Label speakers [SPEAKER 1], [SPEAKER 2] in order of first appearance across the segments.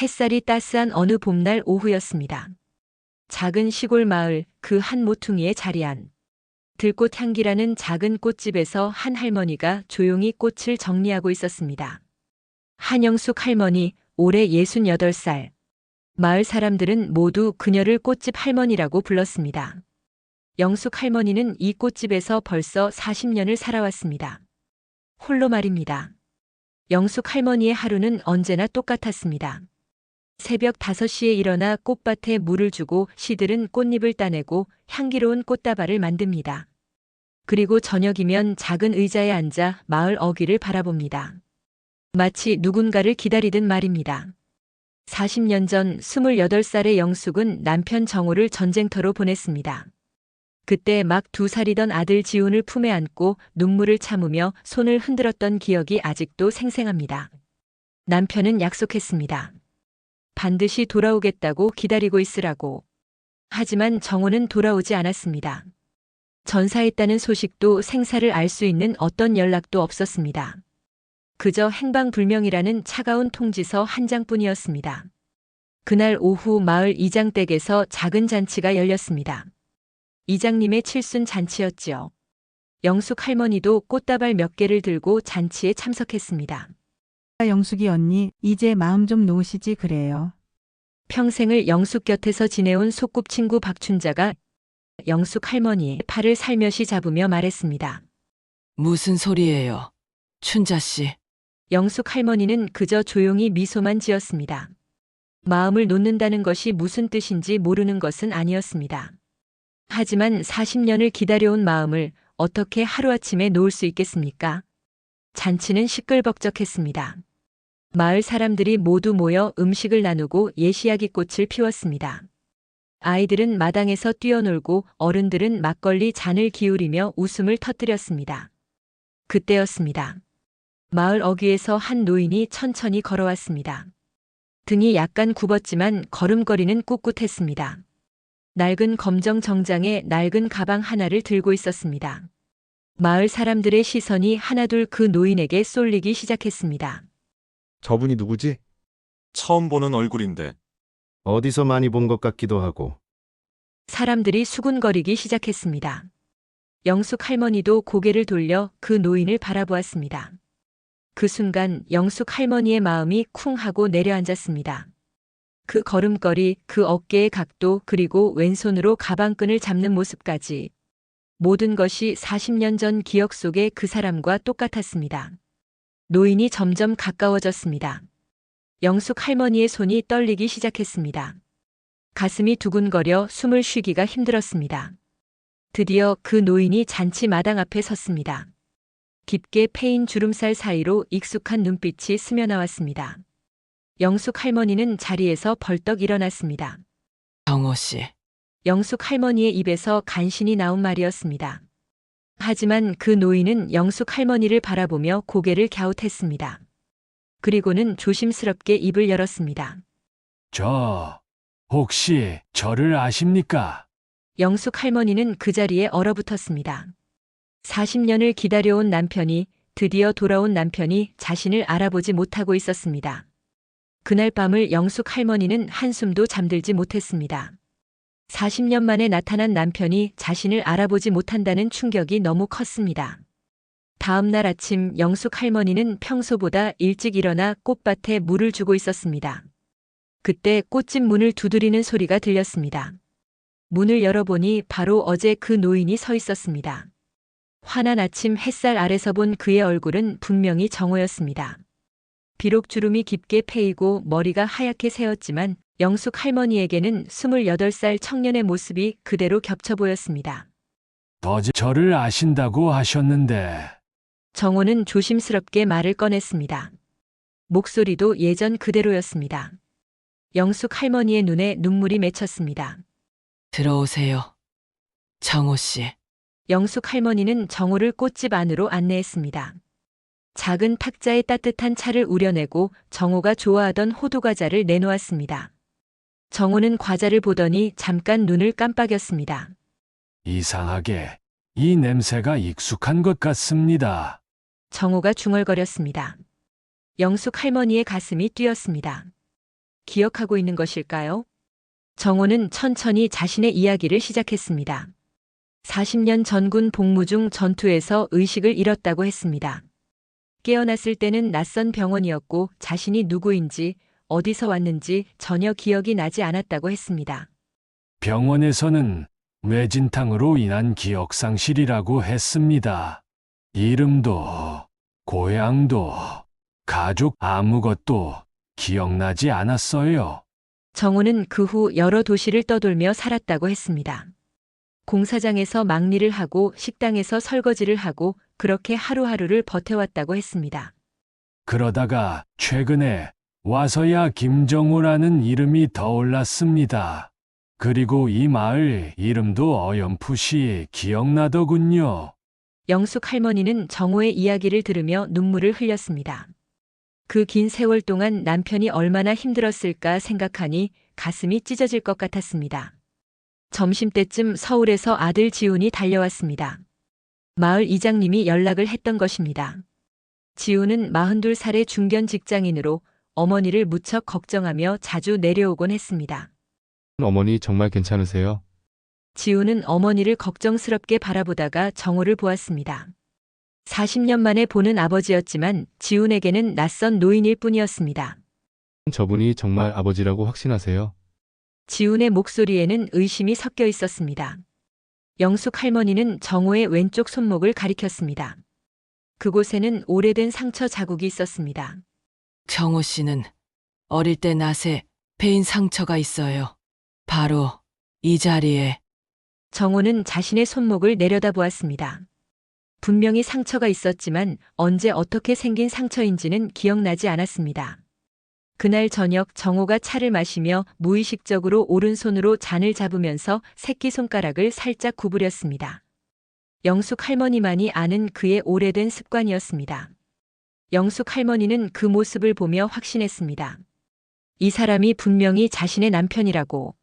[SPEAKER 1] 햇살이 따스한 어느 봄날 오후였습니다. 작은 시골 마을 그 한 모퉁이에 자리한 들꽃 향기라는 작은 꽃집에서 한 할머니가 조용히 꽃을 정리하고 있었습니다. 한영숙 할머니, 올해 68살. 마을 사람들은 모두 그녀를 꽃집 할머니라고 불렀습니다. 영숙 할머니는 이 꽃집에서 벌써 40년을 살아왔습니다. 홀로 말입니다. 영숙 할머니의 하루는 언제나 똑같았습니다. 새벽 5시에 일어나 꽃밭에 물을 주고 시들은 꽃잎을 따내고 향기로운 꽃다발을 만듭니다. 그리고 저녁이면 작은 의자에 앉아 마을 어귀를 바라봅니다. 마치 누군가를 기다리듯 말입니다. 40년 전 28살의 영숙은 남편 정호를 전쟁터로 보냈습니다. 그때 막 2살이던 아들 지훈을 품에 안고 눈물을 참으며 손을 흔들었던 기억이 아직도 생생합니다. 남편은 약속했습니다. 반드시 돌아오겠다고 기다리고 있으라고. 하지만 정호는 돌아오지 않았습니다. 전사했다는 소식도 생사를 알 수 있는 어떤 연락도 없었습니다. 그저 행방불명이라는 차가운 통지서 한 장뿐이었습니다. 그날 오후 마을 이장댁에서 작은 잔치가 열렸습니다. 이장님의 칠순 잔치였지요. 영숙 할머니도 꽃다발 몇 개를 들고 잔치에 참석했습니다.
[SPEAKER 2] 영숙이 언니, 이제 마음 좀 놓으시지 그래요.
[SPEAKER 1] 평생을 영숙 곁에서 지내온 소꿉친구 박춘자가 영숙 할머니의 팔을 살며시 잡으며 말했습니다.
[SPEAKER 3] 무슨 소리예요, 춘자 씨?
[SPEAKER 1] 영숙 할머니는 그저 조용히 미소만 지었습니다. 마음을 놓는다는 것이 무슨 뜻인지 모르는 것은 아니었습니다. 하지만 40년을 기다려온 마음을 어떻게 하루아침에 놓을 수 있겠습니까? 잔치는 시끌벅적했습니다. 마을 사람들이 모두 모여 음식을 나누고 예시야기 꽃을 피웠습니다. 아이들은 마당에서 뛰어놀고 어른들은 막걸리 잔을 기울이며 웃음을 터뜨렸습니다. 그때였습니다. 마을 어귀에서 한 노인이 천천히 걸어왔습니다. 등이 약간 굽었지만 걸음걸이는 꿋꿋했습니다. 낡은 검정 정장에 낡은 가방 하나를 들고 있었습니다. 마을 사람들의 시선이 하나둘 그 노인에게 쏠리기 시작했습니다.
[SPEAKER 4] 저분이 누구지?
[SPEAKER 5] 처음 보는 얼굴인데.
[SPEAKER 6] 어디서 많이 본 것 같기도 하고.
[SPEAKER 1] 사람들이 수군거리기 시작했습니다. 영숙 할머니도 고개를 돌려 그 노인을 바라보았습니다. 그 순간 영숙 할머니의 마음이 쿵 하고 내려앉았습니다. 그 걸음걸이, 그 어깨의 각도, 그리고 왼손으로 가방끈을 잡는 모습까지 모든 것이 40년 전 기억 속의 그 사람과 똑같았습니다. 노인이 점점 가까워졌습니다. 영숙 할머니의 손이 떨리기 시작했습니다. 가슴이 두근거려 숨을 쉬기가 힘들었습니다. 드디어 그 노인이 잔치 마당 앞에 섰습니다. 깊게 패인 주름살 사이로 익숙한 눈빛이 스며나왔습니다. 영숙 할머니는 자리에서 벌떡 일어났습니다.
[SPEAKER 3] 정호 씨.
[SPEAKER 1] 영숙 할머니의 입에서 간신히 나온 말이었습니다. 하지만 그 노인은 영숙 할머니를 바라보며 고개를 갸웃했습니다. 그리고는 조심스럽게 입을 열었습니다.
[SPEAKER 7] 저, 혹시 저를 아십니까?
[SPEAKER 1] 영숙 할머니는 그 자리에 얼어붙었습니다. 40년을 기다려온 남편이, 드디어 돌아온 남편이 자신을 알아보지 못하고 있었습니다. 그날 밤을 영숙 할머니는 한숨도 잠들지 못했습니다. 40년 만에 나타난 남편이 자신을 알아보지 못한다는 충격이 너무 컸습니다. 다음 날 아침 영숙 할머니는 평소보다 일찍 일어나 꽃밭에 물을 주고 있었습니다. 그때 꽃집 문을 두드리는 소리가 들렸습니다. 문을 열어보니 바로 어제 그 노인이 서 있었습니다. 환한 아침 햇살 아래서 본 그의 얼굴은 분명히 정호였습니다. 비록 주름이 깊게 패이고 머리가 하얗게 새었지만 영숙 할머니에게는 28살 청년의 모습이 그대로 겹쳐 보였습니다.
[SPEAKER 7] 어제 저를 아신다고 하셨는데.
[SPEAKER 1] 정호는 조심스럽게 말을 꺼냈습니다. 목소리도 예전 그대로였습니다. 영숙 할머니의 눈에 눈물이 맺혔습니다.
[SPEAKER 3] 들어오세요, 정호 씨.
[SPEAKER 1] 영숙 할머니는 정호를 꽃집 안으로 안내했습니다. 작은 탁자에 따뜻한 차를 우려내고 정호가 좋아하던 호두과자를 내놓았습니다. 정호는 과자를 보더니 잠깐 눈을 깜빡였습니다.
[SPEAKER 7] 이상하게 이 냄새가 익숙한 것 같습니다.
[SPEAKER 1] 정호가 중얼거렸습니다. 영숙 할머니의 가슴이 뛰었습니다. 기억하고 있는 것일까요? 정호는 천천히 자신의 이야기를 시작했습니다. 40년 전군 복무 중 전투에서 의식을 잃었다고 했습니다. 깨어났을 때는 낯선 병원이었고 자신이 누구인지 어디서 왔는지 전혀 기억이 나지 않았다고 했습니다.
[SPEAKER 7] 병원에서는 뇌진탕으로 인한 기억상실이라고 했습니다. 이름도, 고향도, 가족 아무것도 기억나지 않았어요.
[SPEAKER 1] 정호는 그 후 여러 도시를 떠돌며 살았다고 했습니다. 공사장에서 막리를 하고 식당에서 설거지를 하고 그렇게 하루하루를 버텨왔다고 했습니다.
[SPEAKER 7] 그러다가 최근에 와서야 김정호라는 이름이 떠올랐습니다. 그리고 이 마을 이름도 어렴풋이 기억나더군요.
[SPEAKER 1] 영숙 할머니는 정호의 이야기를 들으며 눈물을 흘렸습니다. 그 긴 세월 동안 남편이 얼마나 힘들었을까 생각하니 가슴이 찢어질 것 같았습니다. 점심때쯤 서울에서 아들 지훈이 달려왔습니다. 마을 이장님이 연락을 했던 것입니다. 지훈은 42살의 중견 직장인으로 어머니를 무척 걱정하며 자주 내려오곤 했습니다.
[SPEAKER 4] 어머니 정말 괜찮으세요?
[SPEAKER 1] 지훈은 어머니를 걱정스럽게 바라보다가 정호를 보았습니다. 40년 만에 보는 아버지였지만 지훈에게는 낯선 노인일 뿐이었습니다.
[SPEAKER 4] 저분이 정말 아버지라고 확신하세요?
[SPEAKER 1] 지훈의 목소리에는 의심이 섞여 있었습니다. 영숙 할머니는 정호의 왼쪽 손목을 가리켰습니다. 그곳에는 오래된 상처 자국이 있었습니다.
[SPEAKER 3] 정호 씨는 어릴 때 낫에 베인 상처가 있어요. 바로 이 자리에.
[SPEAKER 1] 정호는 자신의 손목을 내려다보았습니다. 분명히 상처가 있었지만 언제 어떻게 생긴 상처인지는 기억나지 않았습니다. 그날 저녁 정호가 차를 마시며 무의식적으로 오른손으로 잔을 잡으면서 새끼손가락을 살짝 구부렸습니다. 영숙 할머니만이 아는 그의 오래된 습관이었습니다. 영숙 할머니는 그 모습을 보며 확신했습니다. 이 사람이 분명히 자신의 남편이라고.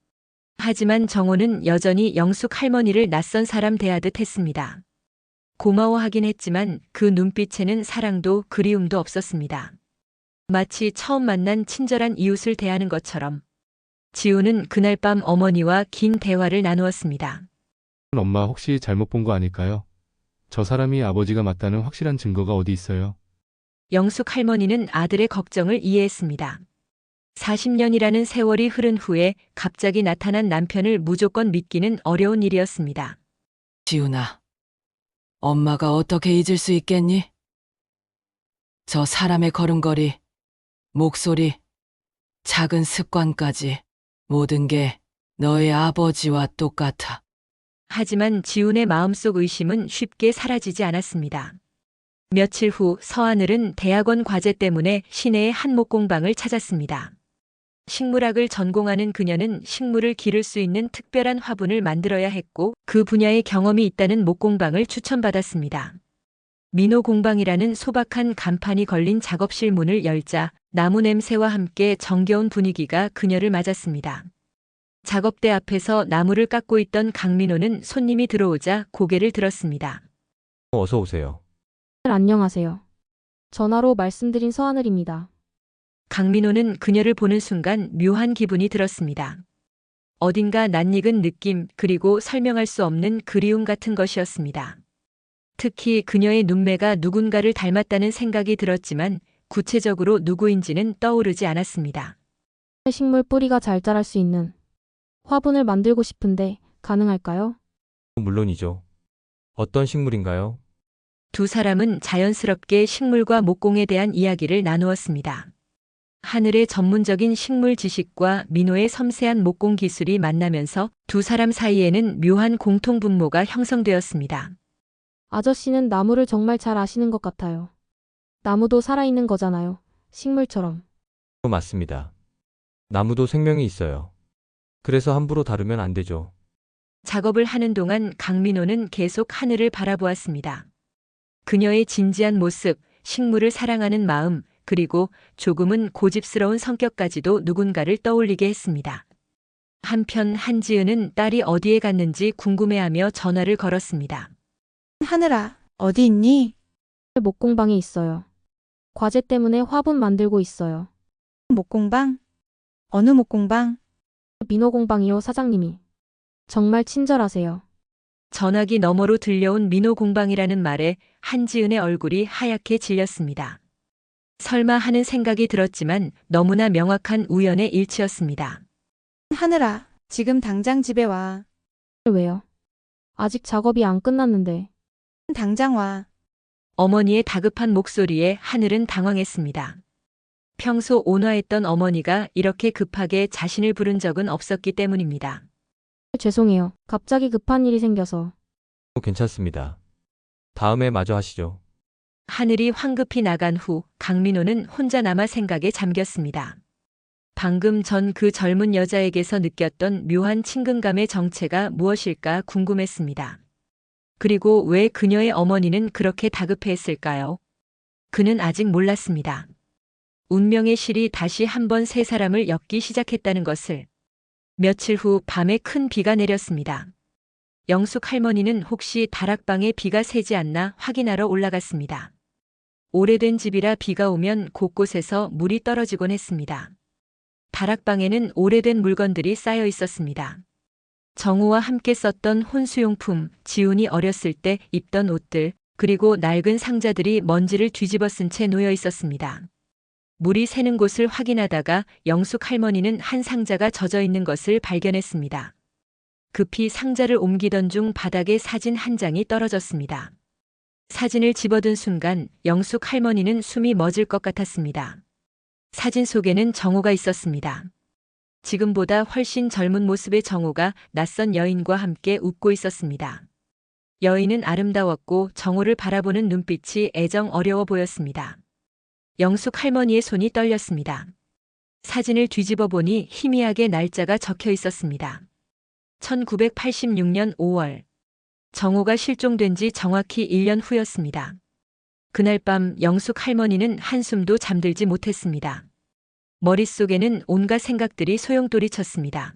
[SPEAKER 1] 하지만 정호는 여전히 영숙 할머니를 낯선 사람 대하듯 했습니다. 고마워하긴 했지만 그 눈빛에는 사랑도 그리움도 없었습니다. 마치 처음 만난 친절한 이웃을 대하는 것처럼. 지훈은 그날 밤 어머니와 긴 대화를 나누었습니다.
[SPEAKER 4] 엄마 혹시 잘못 본 거 아닐까요? 저 사람이 아버지가 맞다는 확실한 증거가 어디 있어요?
[SPEAKER 1] 영숙 할머니는 아들의 걱정을 이해했습니다. 40년이라는 세월이 흐른 후에 갑자기 나타난 남편을 무조건 믿기는 어려운 일이었습니다.
[SPEAKER 3] 지훈아, 엄마가 어떻게 잊을 수 있겠니? 저 사람의 걸음걸이, 목소리, 작은 습관까지 모든 게 너의 아버지와 똑같아.
[SPEAKER 1] 하지만 지훈의 마음속 의심은 쉽게 사라지지 않았습니다. 며칠 후 서하늘은 대학원 과제 때문에 시내의 한 목공방을 찾았습니다. 식물학을 전공하는 그녀는 식물을 기를 수 있는 특별한 화분을 만들어야 했고 그 분야의 경험이 있다는 목공방을 추천받았습니다. 민호공방이라는 소박한 간판이 걸린 작업실 문을 열자 나무 냄새와 함께 정겨운 분위기가 그녀를 맞았습니다. 작업대 앞에서 나무를 깎고 있던 강민호는 손님이 들어오자 고개를 들었습니다.
[SPEAKER 8] 어서 오세요.
[SPEAKER 9] 안녕하세요. 전화로 말씀드린 서하늘입니다.
[SPEAKER 1] 강민호는 그녀를 보는 순간 묘한 기분이 들었습니다. 어딘가 낯익은 느낌 그리고 설명할 수 없는 그리움 같은 것이었습니다. 특히 그녀의 눈매가 누군가를 닮았다는 생각이 들었지만 구체적으로 누구인지는 떠오르지 않았습니다.
[SPEAKER 9] 식물 뿌리가 잘 자랄 수 있는 화분을 만들고 싶은데 가능할까요?
[SPEAKER 8] 물론이죠. 어떤 식물인가요?
[SPEAKER 1] 두 사람은 자연스럽게 식물과 목공에 대한 이야기를 나누었습니다. 하늘의 전문적인 식물 지식과 민호의 섬세한 목공 기술이 만나면서 두 사람 사이에는 묘한 공통 분모가 형성되었습니다.
[SPEAKER 9] 아저씨는 나무를 정말 잘 아시는 것 같아요. 나무도 살아있는 거잖아요. 식물처럼.
[SPEAKER 8] 맞습니다. 나무도 생명이 있어요. 그래서 함부로 다루면 안 되죠.
[SPEAKER 1] 작업을 하는 동안 강민호는 계속 하늘을 바라보았습니다. 그녀의 진지한 모습, 식물을 사랑하는 마음, 그리고 조금은 고집스러운 성격까지도 누군가를 떠올리게 했습니다. 한편 한지은은 딸이 어디에 갔는지 궁금해하며 전화를 걸었습니다.
[SPEAKER 10] 하늘아, 어디 있니?
[SPEAKER 9] 목공방에 있어요. 과제 때문에 화분 만들고 있어요.
[SPEAKER 10] 목공방? 어느 목공방?
[SPEAKER 9] 민호공방이요, 사장님이. 정말 친절하세요.
[SPEAKER 1] 전화기 너머로 들려온 민호공방이라는 말에 한지은의 얼굴이 하얗게 질렸습니다. 설마 하는 생각이 들었지만 너무나 명확한 우연의 일치였습니다.
[SPEAKER 10] 하늘아, 지금 당장 집에 와.
[SPEAKER 9] 왜요? 아직 작업이 안 끝났는데.
[SPEAKER 10] 당장 와.
[SPEAKER 1] 어머니의 다급한 목소리에 하늘은 당황했습니다. 평소 온화했던 어머니가 이렇게 급하게 자신을 부른 적은 없었기 때문입니다.
[SPEAKER 9] 죄송해요. 갑자기 급한 일이 생겨서.
[SPEAKER 8] 괜찮습니다. 다음에 마저 하시죠.
[SPEAKER 1] 하늘이 황급히 나간 후 강민호는 혼자 남아 생각에 잠겼습니다. 방금 전 그 젊은 여자에게서 느꼈던 묘한 친근감의 정체가 무엇일까 궁금했습니다. 그리고 왜 그녀의 어머니는 그렇게 다급해했을까요? 그는 아직 몰랐습니다. 운명의 실이 다시 한번 세 사람을 엮기 시작했다는 것을. 며칠 후 밤에 큰 비가 내렸습니다. 영숙 할머니는 혹시 다락방에 비가 새지 않나 확인하러 올라갔습니다. 오래된 집이라 비가 오면 곳곳에서 물이 떨어지곤 했습니다. 다락방에는 오래된 물건들이 쌓여 있었습니다. 정우와 함께 썼던 혼수용품, 지훈이 어렸을 때 입던 옷들, 그리고 낡은 상자들이 먼지를 뒤집어 쓴 채 놓여 있었습니다. 물이 새는 곳을 확인하다가 영숙 할머니는 한 상자가 젖어 있는 것을 발견했습니다. 급히 상자를 옮기던 중 바닥에 사진 한 장이 떨어졌습니다. 사진을 집어든 순간 영숙 할머니는 숨이 멎을 것 같았습니다. 사진 속에는 정우가 있었습니다. 지금보다 훨씬 젊은 모습의 정우가 낯선 여인과 함께 웃고 있었습니다. 여인은 아름다웠고 정우를 바라보는 눈빛이 애정 어려워 보였습니다. 영숙 할머니의 손이 떨렸습니다. 사진을 뒤집어 보니 희미하게 날짜가 적혀 있었습니다. 1986년 5월. 정우가 실종된 지 정확히 1년 후였습니다. 그날 밤 영숙 할머니는 한숨도 잠들지 못했습니다. 머릿속에는 온갖 생각들이 소용돌이 쳤습니다.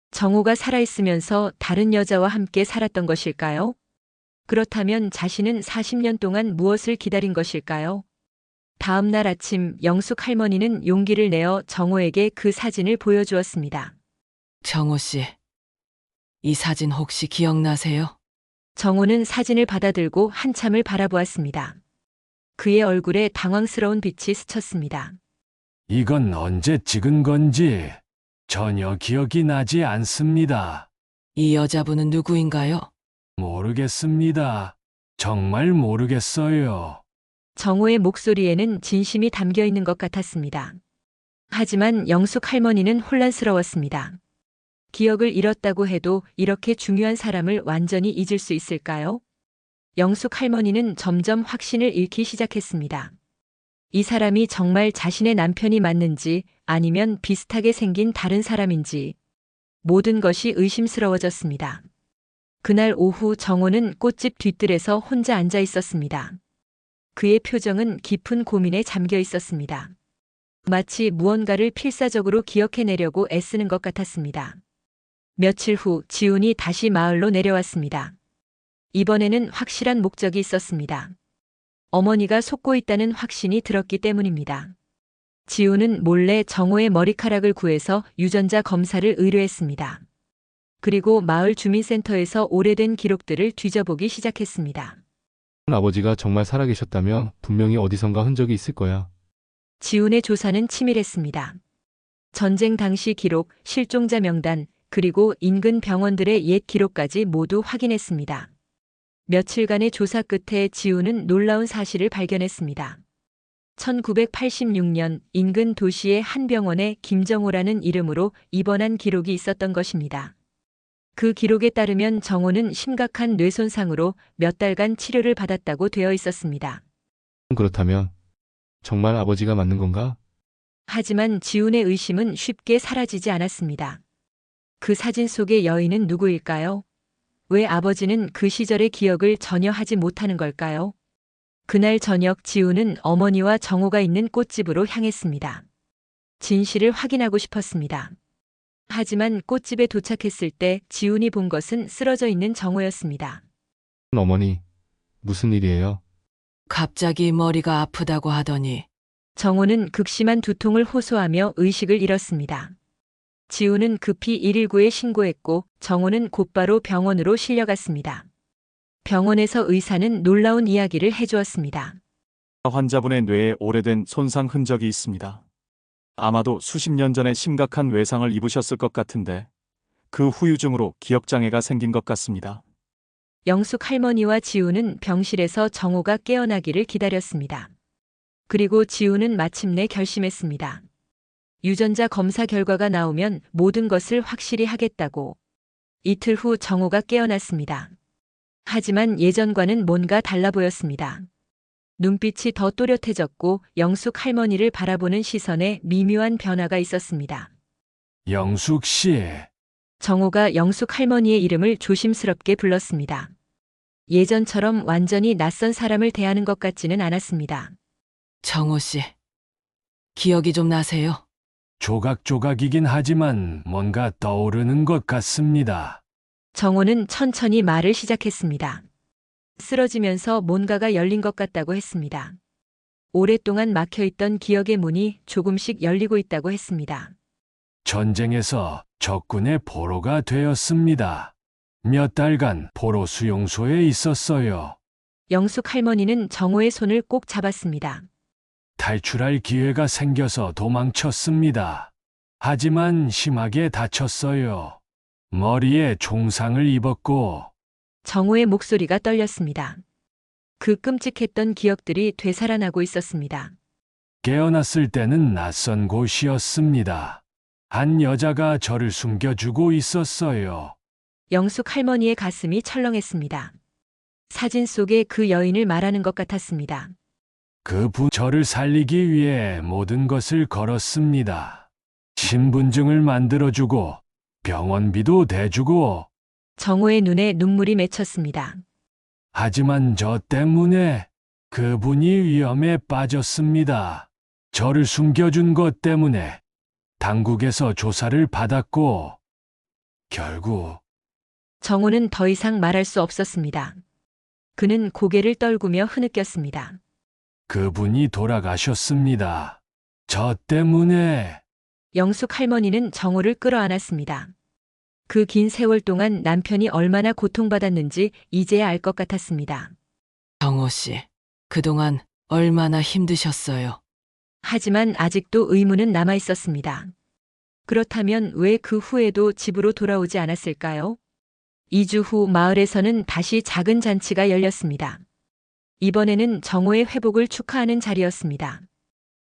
[SPEAKER 1] 정우가 살아있으면서 다른 여자와 함께 살았던 것일까요? 그렇다면 자신은 40년 동안 무엇을 기다린 것일까요? 다음 날 아침 영숙 할머니는 용기를 내어 정우에게 그 사진을 보여주었습니다.
[SPEAKER 3] 정호 씨, 이 사진 혹시 기억나세요?
[SPEAKER 1] 정우는 사진을 받아들고 한참을 바라보았습니다. 그의 얼굴에 당황스러운 빛이 스쳤습니다.
[SPEAKER 7] 이건 언제 찍은 건지 전혀 기억이 나지 않습니다.
[SPEAKER 3] 이 여자분은 누구인가요?
[SPEAKER 7] 모르겠습니다. 정말 모르겠어요.
[SPEAKER 1] 정우의 목소리에는 진심이 담겨 있는 것 같았습니다. 하지만 영숙 할머니는 혼란스러웠습니다. 기억을 잃었다고 해도 이렇게 중요한 사람을 완전히 잊을 수 있을까요? 영숙 할머니는 점점 확신을 잃기 시작했습니다. 이 사람이 정말 자신의 남편이 맞는지 아니면 비슷하게 생긴 다른 사람인지 모든 것이 의심스러워졌습니다. 그날 오후 정호는 꽃집 뒤뜰에서 혼자 앉아 있었습니다. 그의 표정은 깊은 고민에 잠겨 있었습니다. 마치 무언가를 필사적으로 기억해내려고 애쓰는 것 같았습니다. 며칠 후 지훈이 다시 마을로 내려왔습니다. 이번에는 확실한 목적이 있었습니다. 어머니가 속고 있다는 확신이 들었기 때문입니다. 지훈은 몰래 정호의 머리카락을 구해서 유전자 검사를 의뢰했습니다. 그리고 마을 주민센터에서 오래된 기록들을 뒤져보기 시작했습니다.
[SPEAKER 4] 아버지가 정말 살아계셨다며 분명히 어디선가 흔적이 있을 거야.
[SPEAKER 1] 지훈의 조사는 치밀했습니다. 전쟁 당시 기록, 실종자 명단, 그리고 인근 병원들의 옛 기록까지 모두 확인했습니다. 며칠간의 조사 끝에 지훈은 놀라운 사실을 발견했습니다. 1986년 인근 도시의 한 병원에 김정호라는 이름으로 입원한 기록이 있었던 것입니다. 그 기록에 따르면 정호는 심각한 뇌손상으로 몇 달간 치료를 받았다고 되어 있었습니다.
[SPEAKER 4] 그렇다면 정말 아버지가 맞는 건가?
[SPEAKER 1] 하지만 지훈의 의심은 쉽게 사라지지 않았습니다. 그 사진 속의 여인은 누구일까요? 왜 아버지는 그 시절의 기억을 전혀 하지 못하는 걸까요? 그날 저녁 지훈은 어머니와 정호가 있는 꽃집으로 향했습니다. 진실을 확인하고 싶었습니다. 하지만 꽃집에 도착했을 때 지훈이 본 것은 쓰러져 있는 정호였습니다.
[SPEAKER 4] 어머니, 무슨 일이에요?
[SPEAKER 3] 갑자기 머리가 아프다고 하더니
[SPEAKER 1] 정호는 극심한 두통을 호소하며 의식을 잃었습니다. 지우는 급히 119에 신고했고 정호는 곧바로 병원으로 실려갔습니다. 병원에서 의사는 놀라운 이야기를 해주었습니다.
[SPEAKER 5] 환자분의 뇌에 오래된 손상 흔적이 있습니다. 아마도 수십 년 전에 심각한 외상을 입으셨을 것 같은데 그 후유증으로 기억장애가 생긴 것 같습니다.
[SPEAKER 1] 영숙 할머니와 지우는 병실에서 정호가 깨어나기를 기다렸습니다. 그리고 지우는 마침내 결심했습니다. 유전자 검사 결과가 나오면 모든 것을 확실히 하겠다고. 이틀 후 정호가 깨어났습니다. 하지만 예전과는 뭔가 달라 보였습니다. 눈빛이 더 또렷해졌고 영숙 할머니를 바라보는 시선에 미묘한 변화가 있었습니다.
[SPEAKER 7] 영숙 씨,
[SPEAKER 1] 정호가 영숙 할머니의 이름을 조심스럽게 불렀습니다. 예전처럼 완전히 낯선 사람을 대하는 것 같지는 않았습니다.
[SPEAKER 3] 정호 씨, 기억이 좀 나세요?
[SPEAKER 7] 조각조각이긴 하지만 뭔가 떠오르는 것 같습니다.
[SPEAKER 1] 정호는 천천히 말을 시작했습니다. 쓰러지면서 뭔가가 열린 것 같다고 했습니다. 오랫동안 막혀있던 기억의 문이 조금씩 열리고 있다고 했습니다.
[SPEAKER 7] 전쟁에서 적군의 포로가 되었습니다. 몇 달간 포로 수용소에 있었어요.
[SPEAKER 1] 영숙 할머니는 정호의 손을 꼭 잡았습니다.
[SPEAKER 7] 탈출할 기회가 생겨서 도망쳤습니다. 하지만 심하게 다쳤어요. 머리에 총상을 입었고
[SPEAKER 1] 정호의 목소리가 떨렸습니다. 그 끔찍했던 기억들이 되살아나고 있었습니다.
[SPEAKER 7] 깨어났을 때는 낯선 곳이었습니다. 한 여자가 저를 숨겨주고 있었어요.
[SPEAKER 1] 영숙 할머니의 가슴이 철렁했습니다. 사진 속의 그 여인을 말하는 것 같았습니다.
[SPEAKER 7] 그분 저를 살리기 위해 모든 것을 걸었습니다. 신분증을 만들어주고 병원비도 대주고
[SPEAKER 1] 정호의 눈에 눈물이 맺혔습니다.
[SPEAKER 7] 하지만 저 때문에 그분이 위험에 빠졌습니다. 저를 숨겨준 것 때문에 당국에서 조사를 받았고 결국
[SPEAKER 1] 정호는 더 이상 말할 수 없었습니다. 그는 고개를 떨구며 흐느꼈습니다.
[SPEAKER 7] 그분이 돌아가셨습니다. 저 때문에
[SPEAKER 1] 영숙 할머니는 정호를 끌어안았습니다. 그 긴 세월 동안 남편이 얼마나 고통받았는지 이제야 알 것 같았습니다.
[SPEAKER 3] 정호 씨, 그동안 얼마나 힘드셨어요.
[SPEAKER 1] 하지만 아직도 의문은 남아 있었습니다. 그렇다면 왜 그 후에도 집으로 돌아오지 않았을까요? 2주 후 마을에서는 다시 작은 잔치가 열렸습니다. 이번에는 정호의 회복을 축하하는 자리였습니다.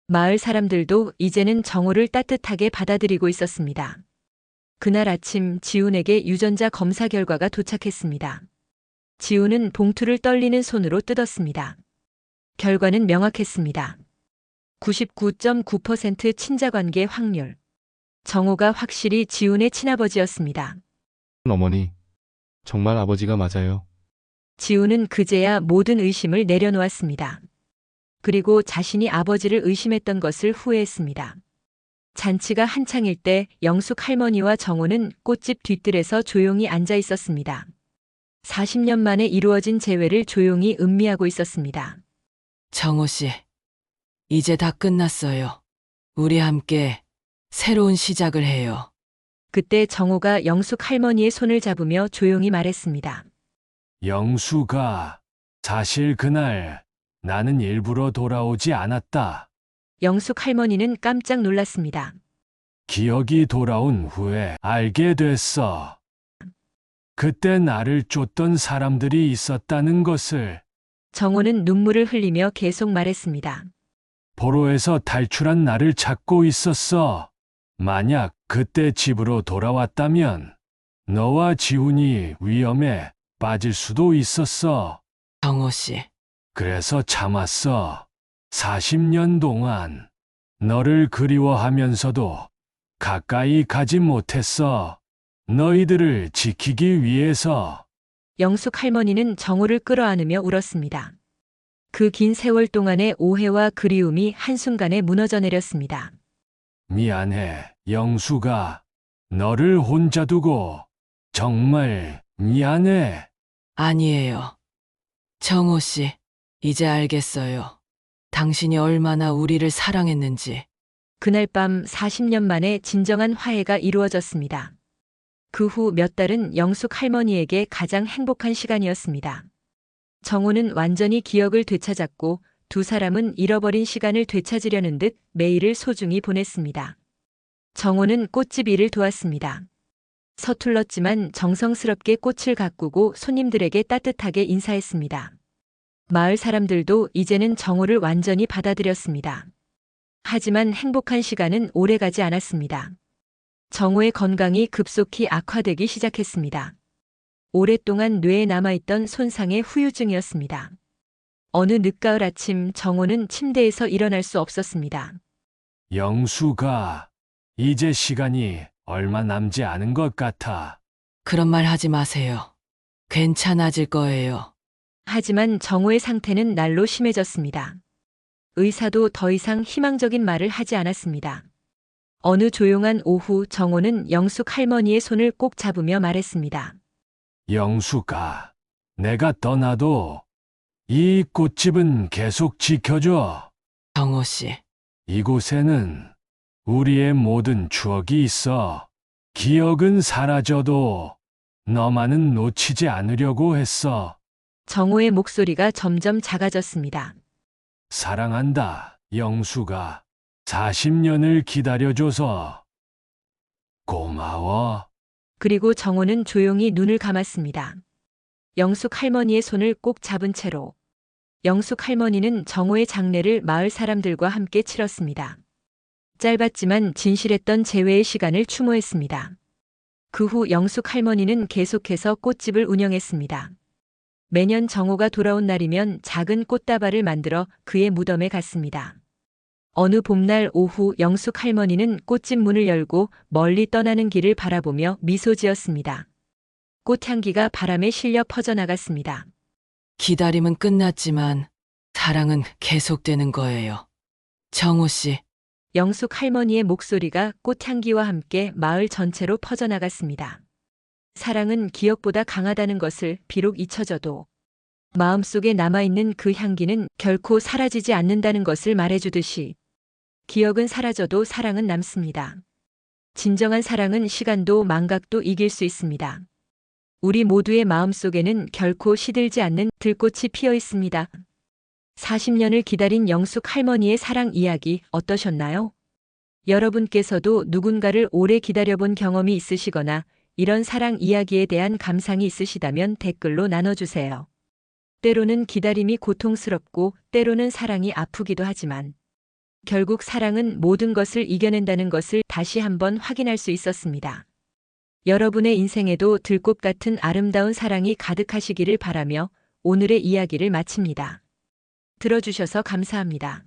[SPEAKER 1] 마을 사람들도 이제는 정호를 따뜻하게 받아들이고 있었습니다. 그날 아침 지훈에게 유전자 검사 결과가 도착했습니다. 지훈은 봉투를 떨리는 손으로 뜯었습니다. 결과는 명확했습니다. 99.9% 친자관계 확률. 정호가 확실히 지훈의 친아버지였습니다.
[SPEAKER 4] 어머니, 정말 아버지가 맞아요.
[SPEAKER 1] 지훈은 그제야 모든 의심을 내려놓았습니다. 그리고 자신이 아버지를 의심했던 것을 후회했습니다. 잔치가 한창일 때 영숙 할머니와 정호는 꽃집 뒤뜰에서 조용히 앉아 있었습니다. 40년 만에 이루어진 재회를 조용히 음미하고 있었습니다.
[SPEAKER 3] 정호 씨, 이제 다 끝났어요. 우리 함께 새로운 시작을 해요.
[SPEAKER 1] 그때 정호가 영숙 할머니의 손을 잡으며 조용히 말했습니다.
[SPEAKER 7] 영수가 사실 그날 나는 일부러 돌아오지 않았다.
[SPEAKER 1] 영숙 할머니는 깜짝 놀랐습니다.
[SPEAKER 7] 기억이 돌아온 후에 알게 됐어. 그때 나를 쫓던 사람들이 있었다는 것을.
[SPEAKER 1] 정호는 눈물을 흘리며 계속 말했습니다.
[SPEAKER 7] 포로에서 탈출한 나를 찾고 있었어. 만약 그때 집으로 돌아왔다면 너와 지훈이 위험에 빠질 수도 있었어.
[SPEAKER 3] 정호 씨,
[SPEAKER 7] 그래서 참았어. 40년 동안 너를 그리워하면서도 가까이 가지 못했어. 너희들을 지키기 위해서.
[SPEAKER 1] 영숙 할머니는 정호를 끌어안으며 울었습니다. 그 긴 세월 동안의 오해와 그리움이 한순간에 무너져 내렸습니다.
[SPEAKER 7] 미안해, 영수가. 너를 혼자 두고 정말 미안해.
[SPEAKER 3] 아니에요. 정호 씨, 이제 알겠어요. 당신이 얼마나 우리를 사랑했는지.
[SPEAKER 1] 그날 밤 40년 만에 진정한 화해가 이루어졌습니다. 그 후 몇 달은 영숙 할머니에게 가장 행복한 시간이었습니다. 정호는 완전히 기억을 되찾았고 두 사람은 잃어버린 시간을 되찾으려는 듯 매일을 소중히 보냈습니다. 정호는 꽃집 일을 도왔습니다. 서툴렀지만 정성스럽게 꽃을 가꾸고 손님들에게 따뜻하게 인사했습니다. 마을 사람들도 이제는 정호를 완전히 받아들였습니다. 하지만 행복한 시간은 오래가지 않았습니다. 정호의 건강이 급속히 악화되기 시작했습니다. 오랫동안 뇌에 남아있던 손상의 후유증이었습니다. 어느 늦가을 아침 정호는 침대에서 일어날 수 없었습니다.
[SPEAKER 7] 영수가, 이제 시간이 얼마 남지 않은 것 같아.
[SPEAKER 3] 그런 말 하지 마세요. 괜찮아질 거예요.
[SPEAKER 1] 하지만 정호의 상태는 날로 심해졌습니다. 의사도 더 이상 희망적인 말을 하지 않았습니다. 어느 조용한 오후 정호는 영숙 할머니의 손을 꼭 잡으며 말했습니다.
[SPEAKER 7] 영수가, 내가 떠나도 이 꽃집은 계속 지켜줘.
[SPEAKER 3] 정호 씨,
[SPEAKER 7] 이곳에는 우리의 모든 추억이 있어. 기억은 사라져도 너만은 놓치지 않으려고 했어.
[SPEAKER 1] 정호의 목소리가 점점 작아졌습니다.
[SPEAKER 7] 사랑한다, 영수가. 40년을 기다려줘서 고마워.
[SPEAKER 1] 그리고 정호는 조용히 눈을 감았습니다. 영숙 할머니의 손을 꼭 잡은 채로 영숙 할머니는 정호의 장례를 마을 사람들과 함께 치렀습니다. 짧았지만 진실했던 재회의 시간을 추모했습니다. 그 후 영숙 할머니는 계속해서 꽃집을 운영했습니다. 매년 정호가 돌아온 날이면 작은 꽃다발을 만들어 그의 무덤에 갔습니다. 어느 봄날 오후 영숙 할머니는 꽃집 문을 열고 멀리 떠나는 길을 바라보며 미소 지었습니다. 꽃향기가 바람에 실려 퍼져나갔습니다.
[SPEAKER 3] 기다림은 끝났지만 사랑은 계속되는 거예요. 정호 씨,
[SPEAKER 1] 영숙 할머니의 목소리가 꽃향기와 함께 마을 전체로 퍼져나갔습니다. 사랑은 기억보다 강하다는 것을 비록 잊혀져도 마음속에 남아있는 그 향기는 결코 사라지지 않는다는 것을 말해주듯이 기억은 사라져도 사랑은 남습니다. 진정한 사랑은 시간도 망각도 이길 수 있습니다. 우리 모두의 마음속에는 결코 시들지 않는 들꽃이 피어 있습니다. 40년을 기다린 영숙 할머니의 사랑 이야기 어떠셨나요? 여러분께서도 누군가를 오래 기다려본 경험이 있으시거나 이런 사랑 이야기에 대한 감상이 있으시다면 댓글로 나눠주세요. 때로는 기다림이 고통스럽고 때로는 사랑이 아프기도 하지만 결국 사랑은 모든 것을 이겨낸다는 것을 다시 한번 확인할 수 있었습니다. 여러분의 인생에도 들꽃 같은 아름다운 사랑이 가득하시기를 바라며 오늘의 이야기를 마칩니다. 들어주셔서 감사합니다.